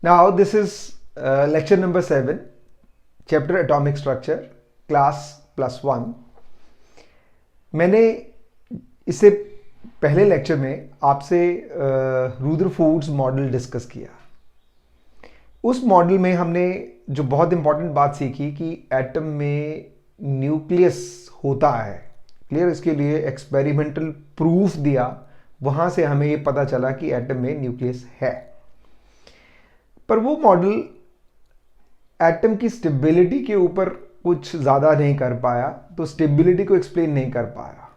Now this is lecture number 7, chapter atomic structure, class +1. मैंने इससे पहले लेक्चर में आपसे रुदरफोर्ड्स मॉडल डिस्कस किया. उस मॉडल में हमने जो बहुत इंपॉर्टेंट बात सीखी कि एटम में न्यूक्लियस होता है. क्लियर. इसके लिए एक्सपेरिमेंटल प्रूफ दिया, वहाँ से हमें ये पता चला कि एटम में न्यूक्लियस है. पर वो मॉडल एटम की स्टेबिलिटी के ऊपर कुछ ज़्यादा नहीं कर पाया, तो स्टेबिलिटी को एक्सप्लेन नहीं कर पाया.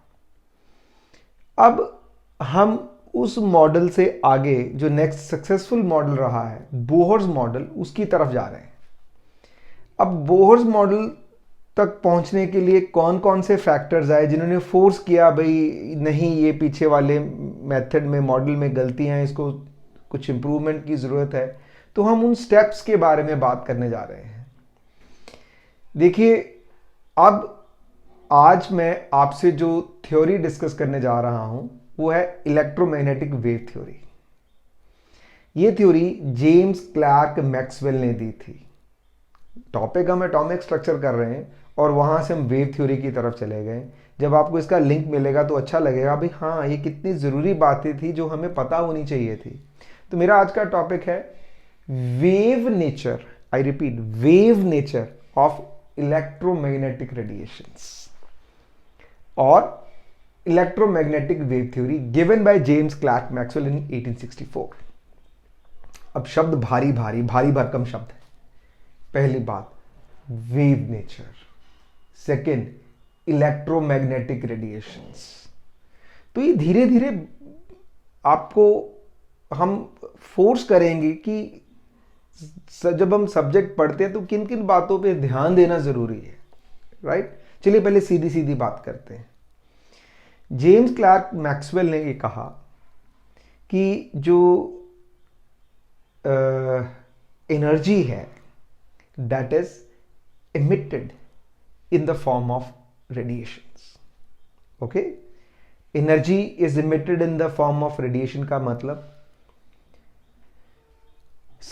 अब हम उस मॉडल से आगे जो नेक्स्ट सक्सेसफुल मॉडल रहा है, बोहर्स मॉडल, उसकी तरफ जा रहे हैं. अब बोहर्स मॉडल तक पहुंचने के लिए कौन कौन से फैक्टर्स आए जिन्होंने फोर्स किया, भाई नहीं ये पीछे वाले मेथड में मॉडल में गलतियां हैं, इसको कुछ इम्प्रूवमेंट की ज़रूरत है. तो हम उन स्टेप्स के बारे में बात करने जा रहे हैं. देखिए, अब आज मैं आपसे जो थ्योरी डिस्कस करने जा रहा हूं वो है इलेक्ट्रोमैग्नेटिक वेव थ्योरी. ये थ्योरी जेम्स क्लार्क मैक्सवेल ने दी थी. टॉपिक हम एटॉमिक स्ट्रक्चर कर रहे हैं और वहां से हम वेव थ्योरी की तरफ चले गए. जब आपको इसका लिंक मिलेगा तो अच्छा लगेगा, भाई हाँ ये कितनी ज़रूरी बातें थी जो हमें पता होनी चाहिए थी. तो मेरा आज का टॉपिक है wave nature. I repeat, wave nature of electromagnetic radiations और electromagnetic wave theory given by James Clark Maxwell in 1864. अब शब्द भारी भारी भारी भरकम शब्द है. पहली बात wave nature, second electromagnetic radiations. तो ये धीरे धीरे आपको हम फोर्स करेंगे कि जब हम सब्जेक्ट पढ़ते हैं तो किन किन बातों पे ध्यान देना जरूरी है. राइट. चलिए पहले सीधी सीधी बात करते हैं. जेम्स क्लार्क मैक्सवेल ने ये कहा कि जो एनर्जी है that is emitted in the form of radiations. Okay? Energy is emitted in the form of radiation का मतलब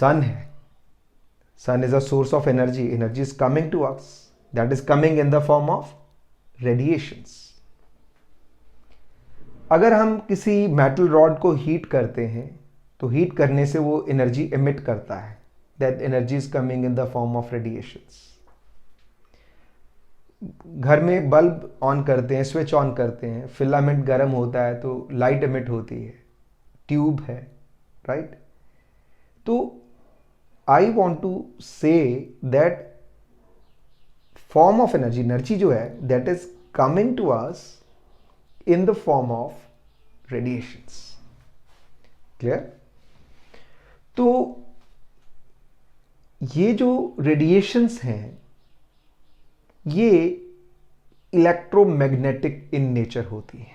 sun है. Sun is a source of energy. Energy is coming to us. That is coming in the form of radiations. अगर हम किसी metal rod को heat करते हैं तो हीट करने से वो एनर्जी एमिट करता है. That energy is coming in the form of radiations. घर में बल्ब ऑन करते हैं, स्विच ऑन करते हैं, फिलामेंट गर्म होता है तो लाइट एमिट होती है. ट्यूब है. राइट. तो I want to say that form of energy, energy जो है that is coming to us in the form of radiations. Clear. तो ये जो रेडिएशंस हैं ये इलेक्ट्रोमैग्नेटिक इन नेचर होती है.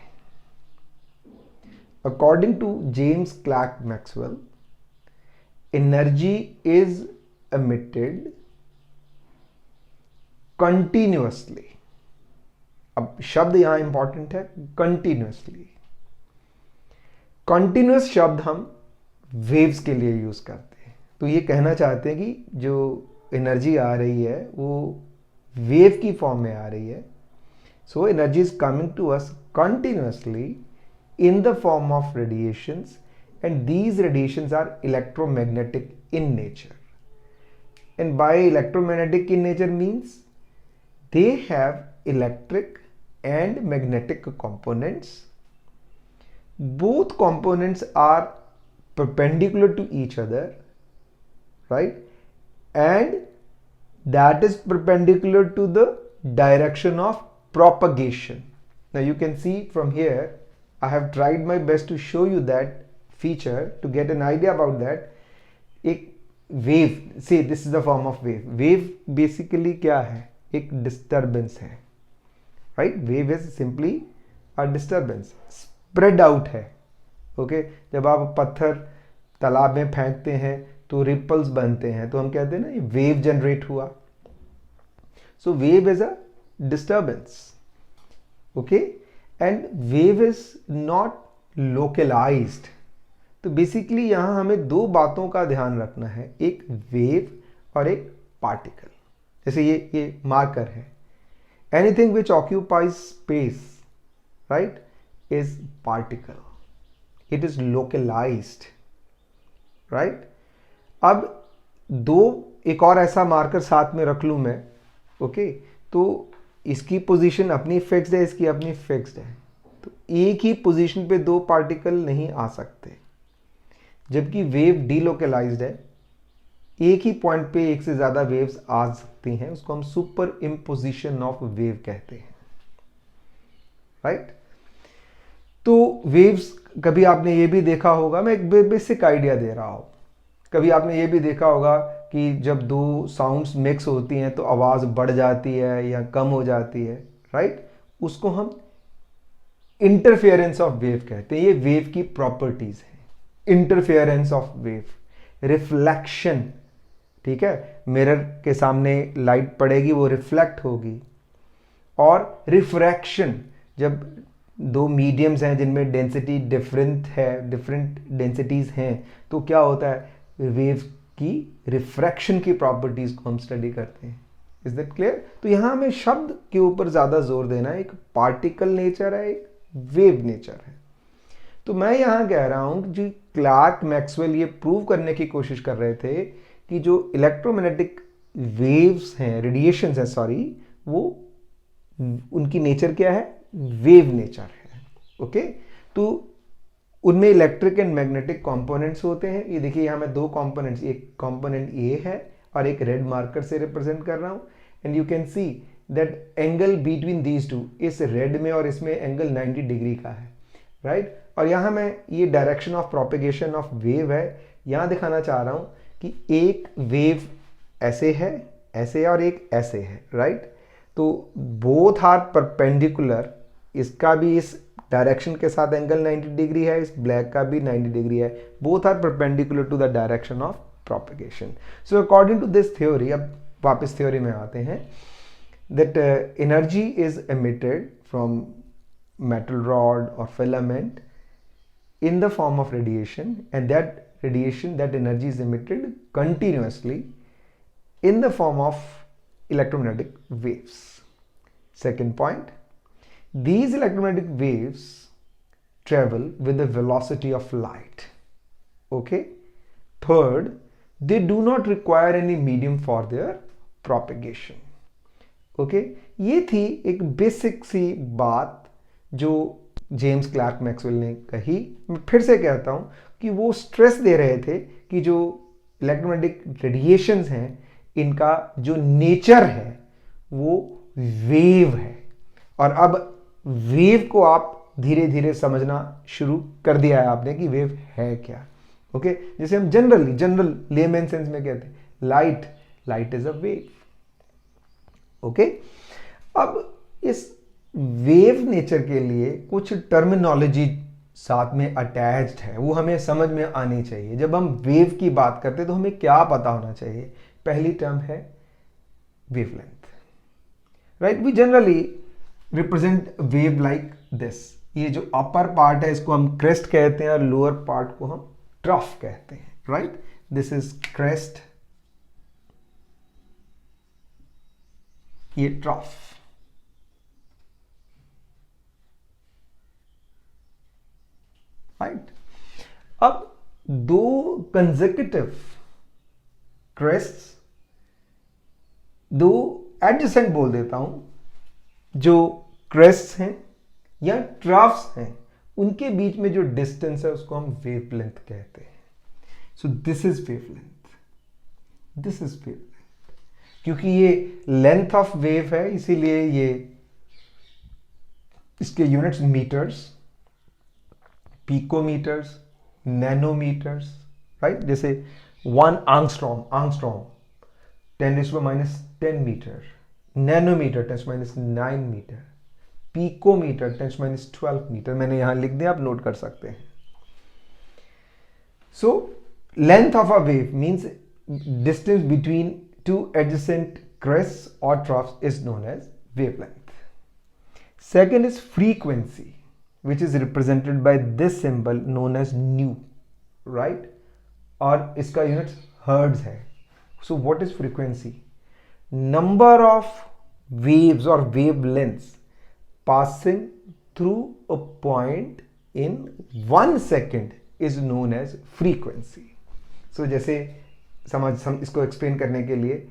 According to James Clark Maxwell, energy is emitted continuously. अब शब्द यहां इंपॉर्टेंट है, कंटिन्यूअसली. कंटिन्यूअस शब्द हम वेव्स के लिए यूज करते हैं. तो ये कहना चाहते हैं कि जो एनर्जी आ रही है वो वेव की फॉर्म में आ रही है. So energy is coming to us continuously in the form of radiations and these radiations are electromagnetic in nature. And by electromagnetic in nature means they have electric and magnetic components. Both components are perpendicular to each other, right? And that is perpendicular to the direction of propagation. Now you can see from here, I have tried my best to show you that feature to get an idea about that. एक wave, see this is the form of wave. Wave basically क्या है? एक disturbance है. Right? Wave is simply a disturbance. Spread out है. Okay? जब आप पत्थर तालाब में फेंकते हैं तो रिपल्स बनते हैं, तो हम कहते हैं ना ये वेव जनरेट हुआ. So wave is a disturbance. Okay. And wave is not localized. तो बेसिकली यहाँ हमें दो बातों का ध्यान रखना है, एक वेव और एक पार्टिकल। जैसे ये मार्कर है, anything which occupies space, right, is particle, it is localised, right. अब एक और ऐसा मार्कर साथ में रख लूँ मैं, ओके, तो इसकी पोजीशन अपनी फिक्स्ड है, इसकी अपनी फिक्स्ड है, तो एक ही पोजीशन पे दो पार्टिकल नहीं आ सकते। जबकि वेव डीलोकलाइज्ड है, एक ही पॉइंट पे एक से ज़्यादा वेव्स आ सकती हैं, उसको हम सुपर इम्पोजिशन ऑफ वेव कहते हैं, राइट। तो वेव्स, कभी आपने ये भी देखा होगा, मैं एक बेसिक आइडिया दे रहा हूँ, कभी आपने ये भी देखा होगा कि जब दो साउंड्स मिक्स होती हैं तो आवाज़ बढ़ जाती है या कम हो जाती है, राइट, उसको हम इंटरफेरेंस ऑफ वेव कहते हैं। ये वेव की प्रॉपर्टीज है, इंटरफेरेंस ऑफ वेव, रिफ्लेक्शन, ठीक है, मिरर के सामने लाइट पड़ेगी, वो रिफ्लेक्ट होगी, और रिफ्रैक्शन, जब दो मीडियम्स हैं जिनमें डेंसिटी डिफरेंट है, डिफरेंट डेंसिटीज हैं, तो क्या होता है, वेव की रिफ्रैक्शन की प्रॉपर्टीज को हम स्टडी करते हैं। Is that clear? तो यहां हमें शब्द के ऊपर ज्यादा जोर देना है, एक पार्टिकल नेचर है, एक वेव नेचर है। तो मैं यहां कह रहा हूं कि क्लार्क मैक्सवेल ये प्रूव करने की कोशिश कर रहे थे कि जो इलेक्ट्रोमैग्नेटिक वेव्स हैं, रेडिएशंस हैं, सॉरी, वो उनकी नेचर क्या है, वेव नेचर है, ओके। तो उनमें इलेक्ट्रिक एंड मैग्नेटिक कंपोनेंट्स होते हैं। ये देखिए यहाँ मैं दो कंपोनेंट्स, एक कंपोनेंट ए है और एक रेड मार्कर से रिप्रेजेंट कर रहा हूँ, and you can see that angle between these two, इस रेड में और इसमें एंगल 90 डिग्री का है, राइट। और यहाँ मैं ये direction of propagation of wave है, यहाँ दिखाना चाह रहा हूँ कि एक वेव ऐसे है, ऐसे है, और एक ऐसे है, राइट। तो बोथ आर परपेंडिकुलर, इसका भी इस डायरेक्शन के साथ एंगल 90 डिग्री है, इस ब्लैक का भी 90 डिग्री है, both are perpendicular to the direction of propagation. So according to this theory, अब वापस थ्योरी में आते हैं, that energy is emitted from metal rod और filament in the form of radiation, and that radiation, that energy is emitted continuously in the form of electromagnetic waves. Second point, these electromagnetic waves travel with the velocity of light, okay. Third, they do not require any medium for their propagation, okay. ये थी एक basic सी बात जो James Clark Maxwell ने कही। मैं फिर से कहता हूं कि वो स्ट्रेस दे रहे थे कि जो इलेक्ट्रोमैग्नेटिक रेडिएशंस हैं, इनका जो नेचर है वो वेव है, और अब वेव को आप धीरे धीरे समझना शुरू कर दिया है आपने कि वेव है क्या, ओके। जैसे हम जनरल लेमैन सेंस में कहते हैं, light is a wave, okay. अब इस वेव नेचर के लिए कुछ टर्मिनोलॉजी साथ में अटैच्ड है, वो हमें समझ में आनी चाहिए। जब हम वेव की बात करते हैं तो हमें क्या पता होना चाहिए? पहली टर्म है wavelength, right. We generally represent wave like this. ये जो अपर पार्ट है इसको हम क्रेस्ट कहते हैं और लोअर पार्ट को हम ट्रफ कहते हैं, राइट। दिस इज क्रेस्ट, ये ट्रफ, राइट। अब दो कंसेक्यूटिव क्रेस्ट्स, दो एडजेसेंट बोल देता हूं, जो क्रेस्ट्स हैं या ट्रफ्स हैं, उनके बीच में जो डिस्टेंस है उसको हम वेवलेंथ कहते हैं। So this is wavelength, this is wavelength. क्योंकि ये लेंथ ऑफ वेव है इसीलिए ये इसके units metres, picometres, nanometres, right. जैसे 1 angstrom 10⁻10 metre, nanometre 10⁻9 metre, picometre 10⁻12 metre. मैंने यहां लिख दिया, आप नोट कर सकते हैं। So length of a wave means distance between two adjacent crests or troughs is known as wavelength. Second is frequency, which is represented by this symbol known as nu. Right, और इसका unit hertz है. So what is frequency? Number of waves or wavelengths passing through a point in 1 second is known as frequency. So जैसे हम इसको explain करने के लिए,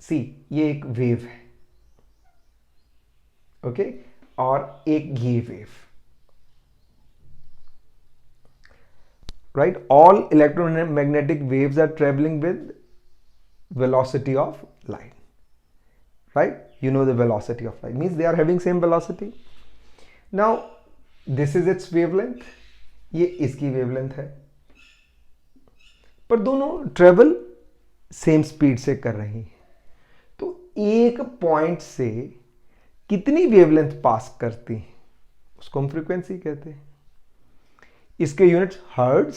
सी ये एक वेव है, ओके, और एक ये wave, right. All electromagnetic waves are travelling with velocity of light, right? You know the velocity of light means they are having same velocity. Now this is its wavelength, ये इसकी wavelength है, पर दोनों travel same speed से कर रही हैं. तो एक पॉइंट से कितनी वेवलेंथ पास करती हैं उसको हम फ्रीक्वेंसी कहते हैं. इसके यूनिट्स हर्ट्ज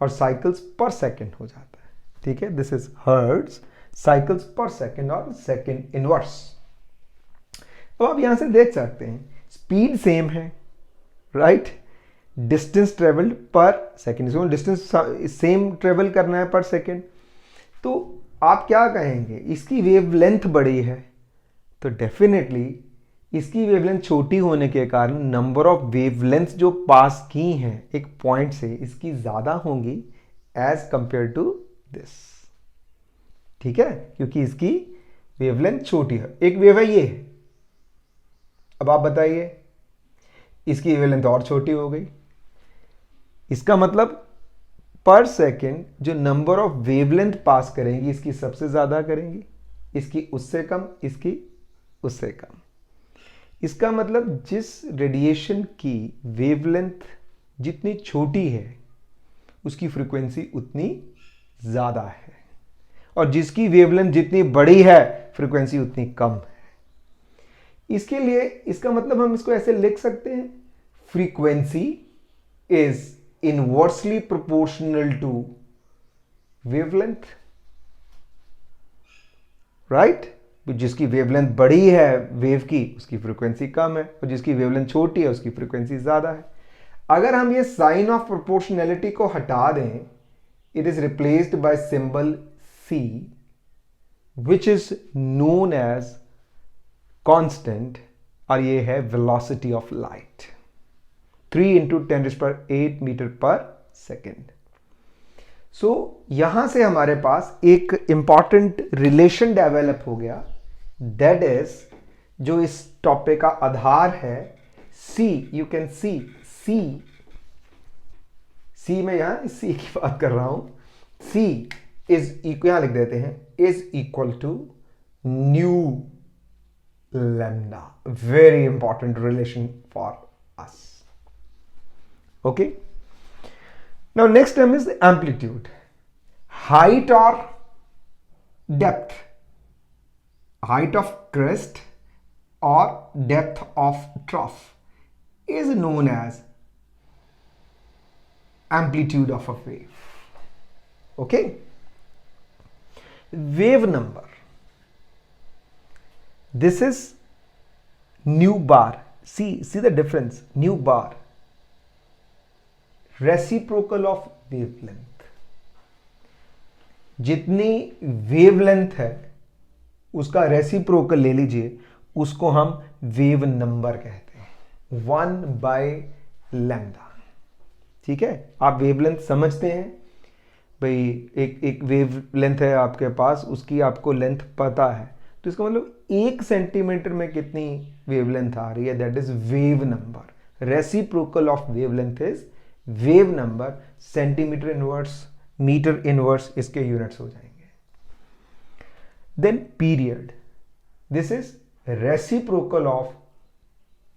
और साइकिल्स पर सेकेंड हो जाता है. ठीक है, दिस इज हर्ट्ज, साइकिल्स पर सेकेंड और सेकेंड इनवर्स. अब आप यहां से देख सकते हैं स्पीड सेम है, राइट. डिस्टेंस ट्रेवल्ड पर सेकेंड, इसको डिस्टेंस सेम ट्रेवल करना है पर सेकेंड. तो आप क्या कहेंगे, इसकी वेवलेंथ बड़ी है, तो डेफिनेटली इसकी वेवलेंथ छोटी होने के कारण नंबर ऑफ वेवलेंथ जो पास की हैं एक पॉइंट से, इसकी ज़्यादा होंगी एज कंपेयर टू दिस. ठीक है, क्योंकि इसकी वेवलेंथ छोटी है. एक वेव है ये, अब आप बताइए इसकी वेवलेंथ और छोटी हो गई. इसका मतलब पर सेकेंड जो नंबर ऑफ वेवलेंथ पास करेंगी इसकी सबसे ज़्यादा करेंगी, इसकी उससे कम, इसकी उससे कम. इसका मतलब जिस रेडिएशन की वेवलेंथ जितनी छोटी है उसकी फ्रीक्वेंसी उतनी ज़्यादा है, और जिसकी वेवलेंथ जितनी बड़ी है फ्रीक्वेंसी उतनी कम है. इसके लिए इसका मतलब हम इसको ऐसे लिख सकते हैं, frequency is inversely proportional to wavelength, right. जिसकी वेवलेंथ बड़ी है वेव की उसकी फ्रीक्वेंसी कम है, और जिसकी वेवलेंथ छोटी है उसकी फ्रीक्वेंसी ज़्यादा है. अगर हम ये साइन ऑफ प्रोपोर्शनैलिटी को हटा दें, it is replaced by symbol C, which is known as constant, और ये है velocity of light, 3 into 10⁸ metre पर सेकेंड. सो यहां से हमारे पास एक इंपॉर्टेंट रिलेशन डेवलप हो गया, दैट इज जो इस टॉपिक का आधार है. C, यू कैन सी में यहां C की बात कर रहा हूं. C इज यहां लिख देते हैं, is equal to nu lambda. Very important relation for us. Okay, now next term is amplitude. Height और डेप्थ, हाइट ऑफ क्रेस्ट और depth of trough is known as amplitude of a wave. Okay, wave number, this is nu bar. See the difference. Nu bar, reciprocal of wavelength. जितनी wavelength है उसका reciprocal ले लीजिए, उसको हम wave number कहते हैं, 1/λ. ठीक है, आप वेवलेंथ समझते हैं भाई, एक वेव लेंथ है आपके पास, उसकी आपको लेंथ पता है, तो इसका मतलब 1 सेंटीमीटर में कितनी वेवलेंथ आ रही है, that is wave number. Reciprocal of wavelength is wave number. Centimetre inverse, metre inverse इसके यूनिट्स हो जाएंगे. Then period, this is reciprocal of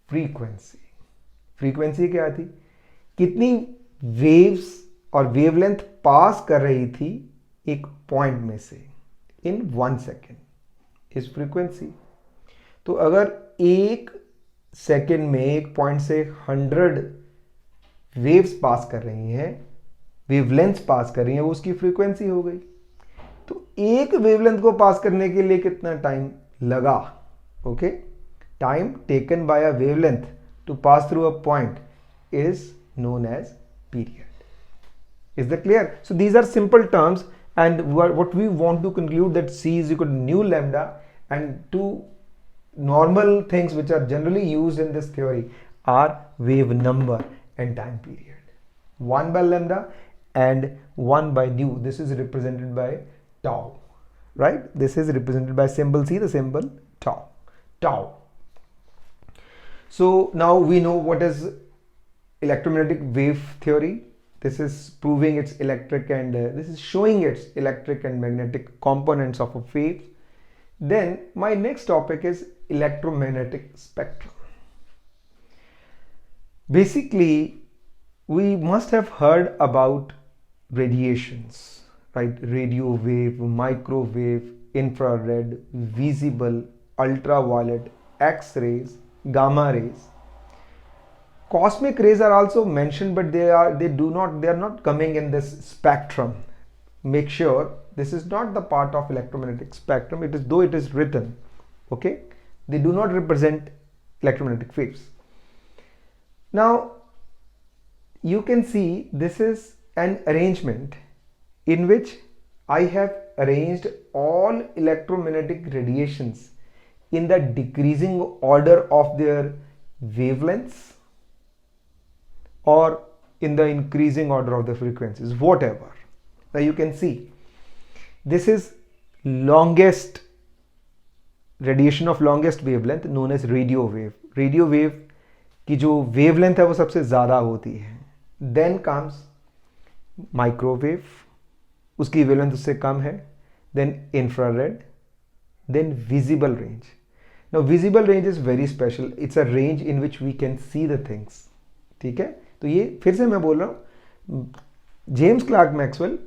frequency. Frequency क्या थी, कितनी वेव्स और वेवलेंथ पास कर रही थी एक पॉइंट में से इन 1 सेकेंड, इज फ्रीक्वेंसी. तो अगर 1 सेकेंड में एक पॉइंट से 100 वेव्स पास कर रही हैं, वेवलेंथ पास कर रही हैं, वो उसकी फ्रीक्वेंसी हो गई. तो एक वेवलेंथ को पास करने के लिए कितना टाइम लगा. Okay, time taken by a wavelength to pass through a point is known as period. Is that clear? So these are simple terms, and what we want to conclude that C is equal to nu lambda, and two normal things which are generally used in this theory are wave number and time period. 1 by lambda and 1 by nu. This is represented by tau, right? This is represented by symbol C, the symbol tau. Tau. So now we know what is electromagnetic wave theory. This is proving its electric and this is showing its electric and magnetic components of a wave. Then my next topic is electromagnetic spectrum. Basically, we must have heard about radiations, right? Radio wave, microwave, infrared, visible, ultraviolet, X-rays, gamma rays. Cosmic rays are also mentioned, but they are not coming in this spectrum. Make sure this is not the part of electromagnetic spectrum. It is, though it is written, okay, they do not represent electromagnetic waves. Now you can see this is an arrangement in which I have arranged all electromagnetic radiations in the decreasing order of their wavelengths or in the increasing order of the frequencies, whatever. Now you can see this is longest radiation of longest wavelength known as radio wave. Radio wave की जो wavelength है वो सबसे ज़्यादा होती है. Then comes microwave, उसकी wavelength उससे कम है. Then infrared, then visible range. Now visible range is very special. It's a range in which we can see the things. ठीक है, तो ये फिर से मैं बोल रहा हूँ, जेम्स क्लार्क मैक्सवेल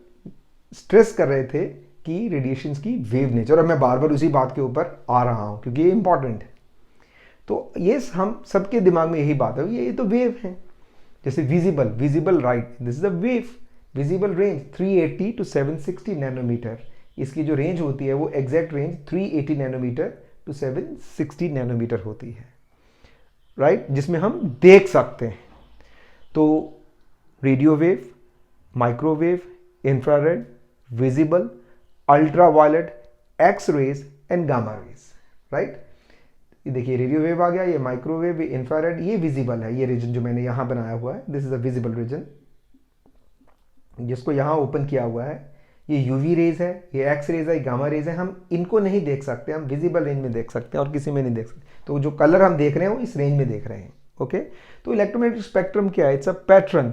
स्ट्रेस कर रहे थे कि रेडिएशंस की वेव नेचर, और मैं बार बार उसी बात के ऊपर आ रहा हूँ क्योंकि ये इंपॉर्टेंट है. तो ये हम सबके दिमाग में यही बात है, ये तो वेव है. जैसे visible right, this is a wave. Visible range 380 to 760 nanometre, इसकी जो रेंज होती है वो exact range 380 nanometre to 760 nanometre होती है, राइट, जिसमें हम देख सकते हैं. तो radio wave, microwave, infrared, visible, ultraviolet, X rays and gamma rays, right. ये देखिए रेडियो वेव आ गया, ये माइक्रोवेव, ये इंफ्रारेड, ये विजिबल है. ये रीजन जो मैंने यहां बनाया हुआ है, this is a visible region, जिसको यहां ओपन किया हुआ है. ये यूवी रेज है, ये एक्स रेज है, गामा रेज है. हम इनको नहीं देख सकते, हम विजिबल रेंज में देख सकते हैं और किसी में नहीं देख सकते. तो जो कलर हम देख रहे हैं वो इस रेंज में देख रहे हैं. ओके, तो इलेक्ट्रोमैग्नेटिक स्पेक्ट्रम क्या है? It's a pattern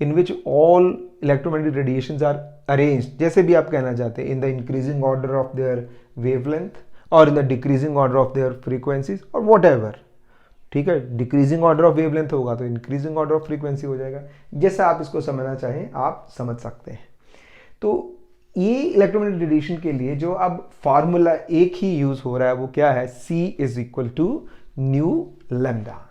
in which all electromagnetic radiations are arranged, जैसे भी आप कहना चाहते हैं, in the increasing order of their wavelength और in the decreasing order of their frequencies और वॉट एवर. ठीक है, डिक्रीजिंग ऑर्डर ऑफ वेवलेंथ होगा तो इंक्रीजिंग ऑर्डर ऑफ फ्रीक्वेंसी हो जाएगा. जैसा आप इसको समझना चाहें आप समझ सकते हैं. तो ये इलेक्ट्रोमैग्नेटिक रेडिएशन के लिए जो अब फार्मूला एक ही यूज हो रहा है वो क्या है? C is equal to nu lambda.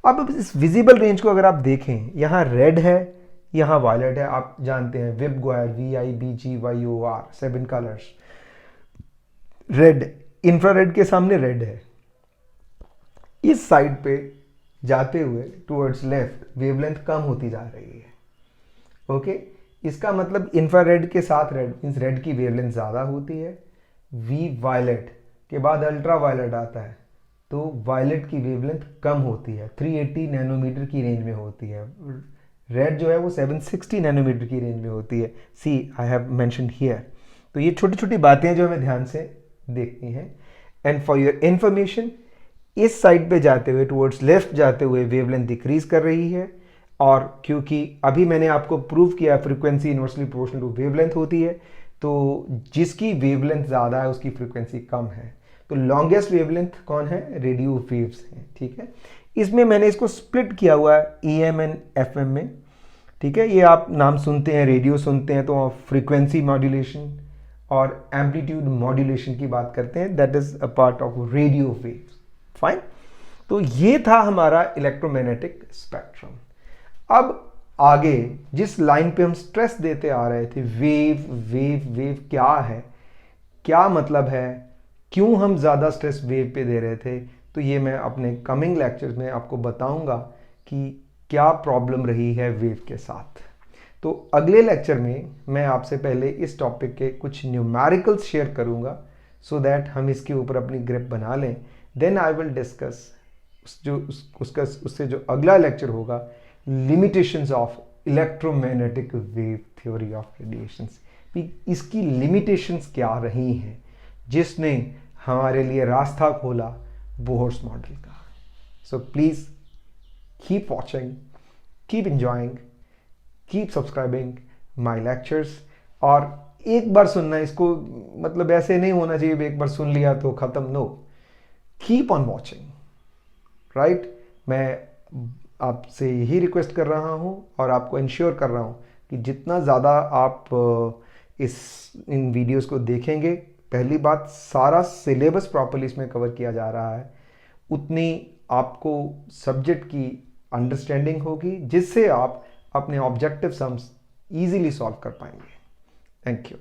अब इस विजिबल रेंज को अगर आप देखें, यहाँ रेड है, यहाँ वायलेट है. आप जानते हैं VIBGYOR, VIBGYOR, 7 colours. Red, infrared के सामने रेड है. इस साइड पे जाते हुए टुवर्ड्स लेफ्ट वेवलेंथ कम होती जा रही है. ओके, इसका मतलब इंफ्रारेड के साथ रेड मीन्स रेड की वेवलेंथ ज़्यादा होती है. वी वायलेट के बाद अल्ट्रा वायलेट आता है तो वायलेट की वेवलेंथ कम होती है, 380 नैनोमीटर की रेंज में होती है. रेड जो है वो 760 नैनोमीटर की रेंज में होती है. सी आई हैव मेंशन्ड हियर. तो ये छोटी छोटी बातें जो हमें ध्यान से देखनी है. एंड फॉर योर इंफॉर्मेशन, इस साइड पे जाते हुए टुवर्ड्स लेफ्ट जाते हुए वेवलेंथ डिक्रीज कर रही है, और क्योंकि अभी मैंने आपको प्रूव किया frequency inversely proportional to wavelength होती है, तो जिसकी वेवलेंथ ज़्यादा है उसकी फ्रीक्वेंसी कम है. तो लॉन्गेस्ट वेवलेंथ कौन है? रेडियो वेव्स हैं. ठीक है, इसमें मैंने इसको स्प्लिट किया हुआ है EM एंड FM में. ठीक है, ये आप नाम सुनते हैं, रेडियो सुनते हैं तो फ्रीक्वेंसी मॉड्यूलेशन और एम्पलीट्यूड मॉड्यूलेशन की बात करते हैं. That is a part of radio waves. Fine. तो ये था हमारा इलेक्ट्रोमैग्नेटिक स्पेक्ट्रम. अब आगे जिस लाइन पे हम स्ट्रेस देते आ रहे थे, वेव वेव वेव क्या है, क्या मतलब है, क्यों हम ज़्यादा स्ट्रेस वेव पे दे रहे थे, तो ये मैं अपने कमिंग लेक्चर्स में आपको बताऊंगा कि क्या प्रॉब्लम रही है वेव के साथ. तो अगले लेक्चर में मैं आपसे पहले इस टॉपिक के कुछ न्यूमेरिकल्स शेयर करूंगा सो दैट हम इसके ऊपर अपनी ग्रिप बना लें। देन आई विल डिस्कस उससे जो अगला लेक्चर होगा, limitations of electromagnetic wave theory of radiations. इसकी लिमिटेशंस क्या रही हैं जिसने हमारे लिए रास्ता खोला बोहर्स मॉडल का। So please keep watching, keep enjoying, keep subscribing my lectures. और एक बार सुनना, इसको मतलब ऐसे नहीं होना चाहिए एक बार सुन लिया तो खत्म, no, keep on watching, right. मैं आपसे यही रिक्वेस्ट कर रहा हूं और आपको इंश्योर कर रहा हूं कि जितना ज़्यादा आप इन वीडियोस को देखेंगे, पहली बात सारा सिलेबस प्रॉपर्ली इसमें कवर किया जा रहा है, उतनी आपको सब्जेक्ट की अंडरस्टैंडिंग होगी जिससे आप अपने ऑब्जेक्टिव सम्स इजीली सॉल्व कर पाएंगे। Thank you.